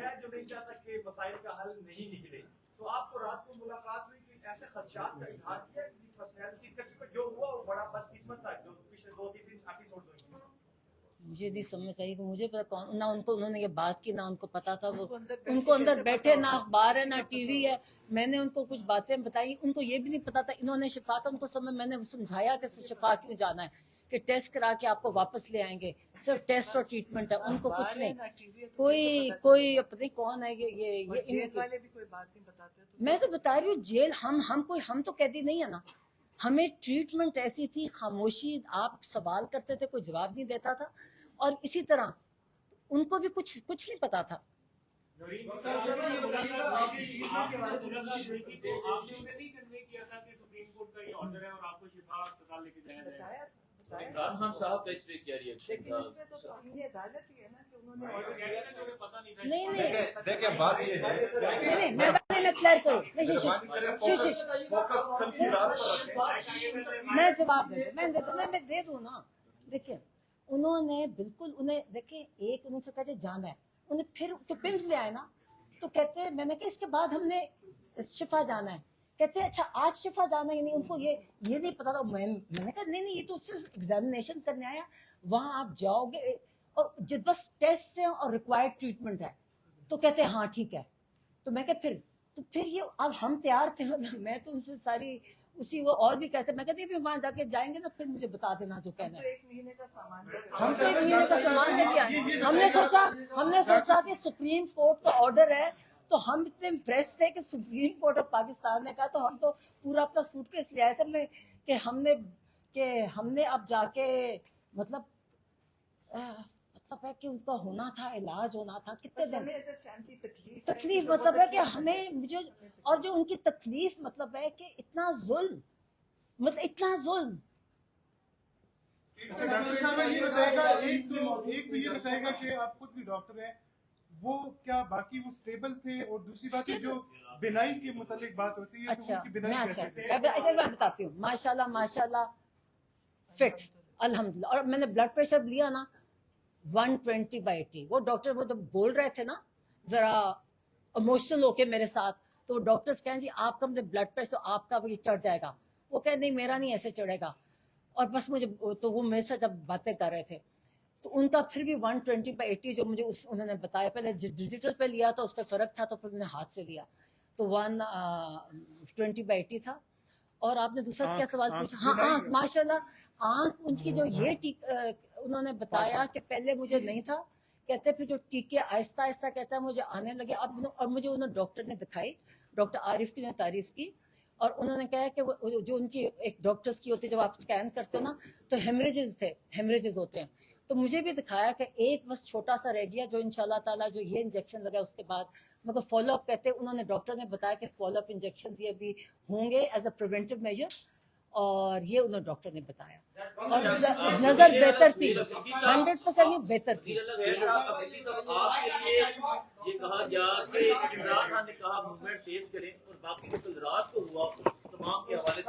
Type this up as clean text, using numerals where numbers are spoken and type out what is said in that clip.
ہے جو نہیں چاہتا کہ مسائل کا حل نہیں نکلے. تو آپ کو رات کو ملاقات ہوئی کہ ایسے خدشات کا اظہار کیا کسی پرسنالٹی کا جو ہوا وہ بڑا بدقسمت تھا جو پچھلے 2-3 ایپیسوڈ ہوئے. مجھے نہیں سمجھ آئی کہ مجھے پتا کون نہ ان کو انہوں نے یہ بات کی نہ ان کو پتا تھا. وہ ان کو اندر بیٹھے نہ اخبار ہے نہ ٹی وی ہے. میں نے ان کو کچھ باتیں بتائی, ان کو یہ بھی نہیں پتا تھا. انہوں نے شفا کا ان کو میں نے سمجھایا کہ شفا کیوں جانا ہے, کہ ٹیسٹ کرا کے آپ کو واپس لے آئیں گے, صرف ٹیسٹ اور ٹریٹمنٹ ہے, ان کو کچھ نہیں. کوئی پتہ نہیں کون ہے یہ جیل والے بھی کوئی بات نہیں بتاتے. میں تو بتا رہی ہوں جیل ہم تو قیدی نہیں ہے نا. ہمیں ٹریٹمنٹ ایسی تھی, خاموشی, آپ سوال کرتے تھے کوئی جواب نہیں دیتا تھا, اور اسی طرح ان کو بھی کچھ نہیں پتا تھا. عمران خان صاحب کا اس پہ کیا ریئیکشن تھا؟ نہیں دیکھیں بات یہ ہے, میں کلیئر کروں, میں جواب دے دوں نا. دیکھیں انہوں نے بالکل دیکھیں ایک انہوں سے کہتے جانا ہے, انہیں پھر تو پمز لے آئے نا, تو کہتے میں نے کہا اس کے بعد ہم نے شفا جانا ہے. کہتے اچھا آج شفا جانا ہے, یعنی ان کو یہ نہیں پتا تھا. میں نے کہا نہیں یہ تو صرف ایگزامینیشن کرنے آیا, وہاں آپ جاؤ گے اور بس ٹیسٹ ہیں اور ریکوائرڈ ٹریٹمنٹ ہے. تو کہتے ہاں ٹھیک ہے. تو میں کہ پھر یہ اب ہم تیار تھے. میں تو ان سے ساری اسی وہ اور بھی کہتے, میں کہتی وہاں جا کے جائیں گے نا پھر مجھے بتا دینا جو کہنا ہے. ہم تو 1 مہینے کا سامان لے کے آئے. ہم نے سوچا کہ سپریم کورٹ کا آرڈر ہے, تو ہم اتنے امپریس تھے کہ سپریم کورٹ آف پاکستان نے کہا, تو ہم تو پورا اپنا سوٹ کیس لے آئے تھے کہ ہم نے اب جا کے مطلب ہے کہ ان کا ہونا تھا, علاج ہونا تھا. کتنے دن تکلیف, مطلب ہے کہ ہمیں مجھے, اور جو ان کی تکلیف مطلب ہے کہ اتنا ظلم. اچھا ڈاکٹر صاحب یہ بتائے گا, ایک تو یہ بتائے گا کہ آپ خود بھی ڈاکٹر ہیں, وہ کیا باقی وہ اسٹیبل تھے, اور دوسری بات جو بینائی کے متعلق بات ہوتی ہے. اچھا میں بتاتی ہوں. ماشاءاللہ فٹ الحمدللہ. اور میں نے بلڈ پریشر لیا نا 120/80. وہ ڈاکٹر وہ جب بول رہے تھے نا ذرا ایموشنل ہو کے میرے ساتھ, تو ڈاکٹرز کہیں جی آپ کا بلڈ پریشر تو آپ کا بھی چڑھ جائے گا. وہ کہیں نہیں میرا نہیں ایسے چڑھے گا. اور بس مجھے تو وہ میرے سے جب باتیں کر رہے تھے تو ان کا پھر بھی 120/80 جو مجھے انہوں نے بتایا. پہلے ڈیجیٹل پہ لیا تو اس پہ فرق تھا, تو پھر میں نے ہاتھ سے لیا تو 120/80 تھا. اور آپ نے دوسرا کیا سوال پوچھا؟ ہاں آنکھ, ماشاءاللہ آنکھ ان کی جو انہوں نے بتایا کہ پہلے مجھے نہیں تھا, کہتے پھر جو ٹیکے آہستہ آہستہ کہتا ہے مجھے آنے لگے. اور مجھے انہوں ڈاکٹر نے دکھائی, ڈاکٹر عارف کی نے تعریف کی, اور انہوں نے کہا کہ جو ان کی ایک ڈاکٹرز کی ہوتی ہے جب آپ اسکین کرتے ہو نا تو ہیمریجز ہوتے ہیں. تو مجھے بھی دکھایا کہ ایک بس چھوٹا سا رہ گیا, جو انشاءاللہ تعالیٰ جو یہ انجیکشن لگا اس کے بعد مطلب فالو اپ کہتے ہیں. انہوں نے ڈاکٹر نے بتایا کہ فالو اپ انجیکشن یہ بھی ہوں گے ایز اے پریونٹیو میجر, اور یہ انہوں نے ڈاکٹر نے بتایا. اور نظر بہتر تھی, 100% بہتر تھی. یہ کہا گیا کہ عمران خان نے کہا موومنٹ تیز کریں, اور باقی جو کل رات کو ہوا تمام کے حوالے سے